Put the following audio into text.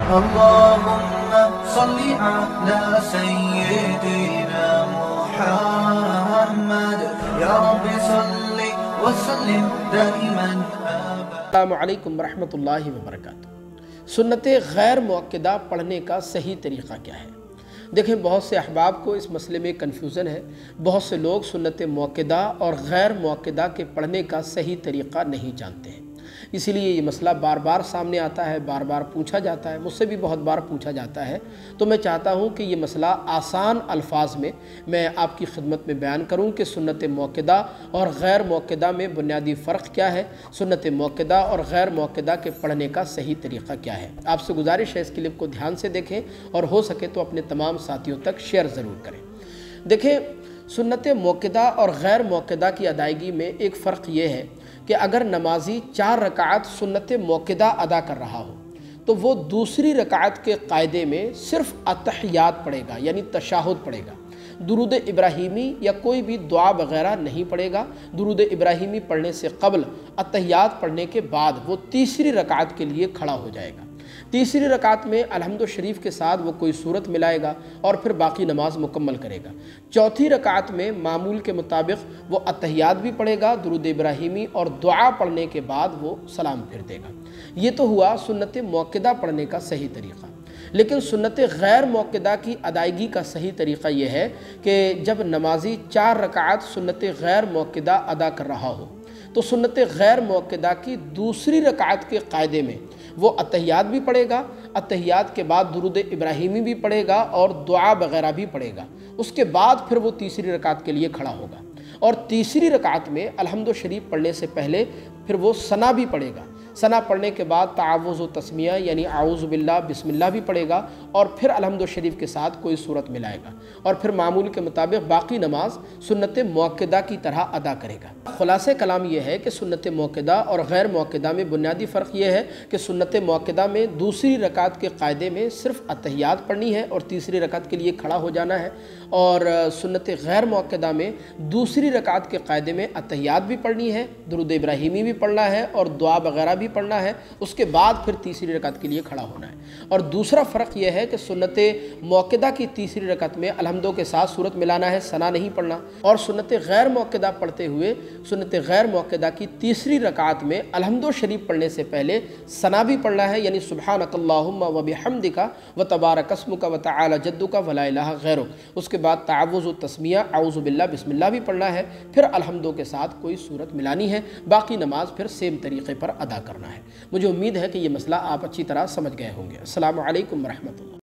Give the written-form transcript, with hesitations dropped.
اللهم صل على سيدنا محمد يا رب صل وسلم دائما السلام علیکم ورحمۃ اللہ وبرکاتہ۔ سنت غیر مؤکدہ پڑھنے کا صحیح طریقہ کیا ہے؟ دیکھیں، بہت سے احباب کو اس مسئلے میں کنفیوژن ہے۔ بہت سے لوگ سنت مؤکدہ اور غیر مؤکدہ کے پڑھنے کا صحیح طریقہ نہیں جانتے ہیں، اسی لیے یہ مسئلہ بار بار سامنے آتا ہے، بار بار پوچھا جاتا ہے، مجھ سے بھی بہت بار پوچھا جاتا ہے۔ تو میں چاہتا ہوں کہ یہ مسئلہ آسان الفاظ میں آپ کی خدمت میں بیان کروں کہ سنت مؤکدہ اور غیر مؤکدہ میں بنیادی فرق کیا ہے، سنت مؤکدہ اور غیر مؤکدہ کے پڑھنے کا صحیح طریقہ کیا ہے۔ آپ سے گزارش ہے اس کلپ کو دھیان سے دیکھیں اور ہو سکے تو اپنے تمام ساتھیوں تک شیئر ضرور کریں۔ دیکھیں، سنت مؤکدہ اور غیر مؤکدہ کی ادائیگی میں ایک فرق یہ ہے کہ اگر نمازی 4 رکعت سنت مؤکدہ ادا کر رہا ہو تو وہ دوسری رکعت کے قاعدے میں صرف اتحیات پڑھے گا، یعنی تشہد پڑھے گا، درود ابراہیمی یا کوئی بھی دعا وغیرہ نہیں پڑھے گا۔ درود ابراہیمی پڑھنے سے قبل اتحیات پڑھنے کے بعد وہ تیسری رکعت کے لیے کھڑا ہو جائے گا۔ تیسری رکعت میں الحمد شریف کے ساتھ وہ کوئی سورت ملائے گا اور پھر باقی نماز مکمل کرے گا۔ چوتھی رکعت میں معمول کے مطابق وہ اتحیات بھی پڑھے گا، درود ابراہیمی اور دعا پڑھنے کے بعد وہ سلام پھر دے گا۔ یہ تو ہوا سنت مؤکدہ پڑھنے کا صحیح طریقہ۔ لیکن سنت غیر مؤکدہ کی ادائیگی کا صحیح طریقہ یہ ہے کہ جب نمازی 4 رکعت سنت غیر مؤکدہ ادا کر رہا ہو تو سنت غیر مؤکدہ کی دوسری رکعت کے قاعدے میں وہ اتحیات بھی پڑھے گا، اتحیات کے بعد درود ابراہیمی بھی پڑھے گا اور دعا وغیرہ بھی پڑھے گا۔ اس کے بعد پھر وہ تیسری رکعت کے لیے کھڑا ہوگا اور تیسری رکعت میں الحمد شریف پڑھنے سے پہلے پھر وہ ثنا بھی پڑھے گا۔ ثنا پڑھنے کے بعد تعوذ و تسمیہ یعنی اعوذ باللہ بسم اللہ بھی پڑھے گا اور پھر الحمد شریف کے ساتھ کوئی صورت ملائے گا اور پھر معمول کے مطابق باقی نماز سنت مؤکدہ کی طرح ادا کرے گا۔ خلاصہ کلام یہ ہے کہ سنت مؤکدہ اور غیر مؤکدہ میں بنیادی فرق یہ ہے کہ سنت مؤکدہ میں دوسری رکعت کے قاعدے میں صرف اتحیات پڑھنی ہے اور تیسری رکعت کے لیے کھڑا ہو جانا ہے، اور سنت غیر مؤکدہ میں دوسری رکعت کے قاعدے میں اتحیات بھی پڑھنی ہے، درود ابراہیمی بھی پڑھنا ہے اور دعا وغیرہ بھی پڑھنا ہے، اس کے بعد پھر تیسری رکعت کے لیے کھڑا ہونا ہے۔ اور دوسرا فرق یہ ہے کہ سنت مؤکدہ کی تیسری رکعت میں الحمدوں کے ساتھ صورت ملانا ہے، ثنا نہیں پڑھنا، اور سنت غیر مؤکدہ پڑھتے ہوئے سنت غیر مؤکدہ کی تیسری رکعت میں الحمد شریف پڑھنے سے پہلے ثنا بھی پڑھنا ہے، یعنی سبحانک اللہم و بحمدک و تبارک اسمک و تعالی جدک و لا الہ غیرک۔ اس کے بعد تعوذ و تسمیہ اعوذ باللہ بسم اللہ بھی پڑھنا ہے، پھر الحمدوں کے ساتھ کوئی صورت ملانی ہے، باقی نماز پھر سیم طریقے پر ادا کرنا ہے۔ مجھے امید ہے کہ یہ مسئلہ آپ اچھی طرح سمجھ گئے ہوں گے۔ السلام علیکم ورحمۃ اللہ۔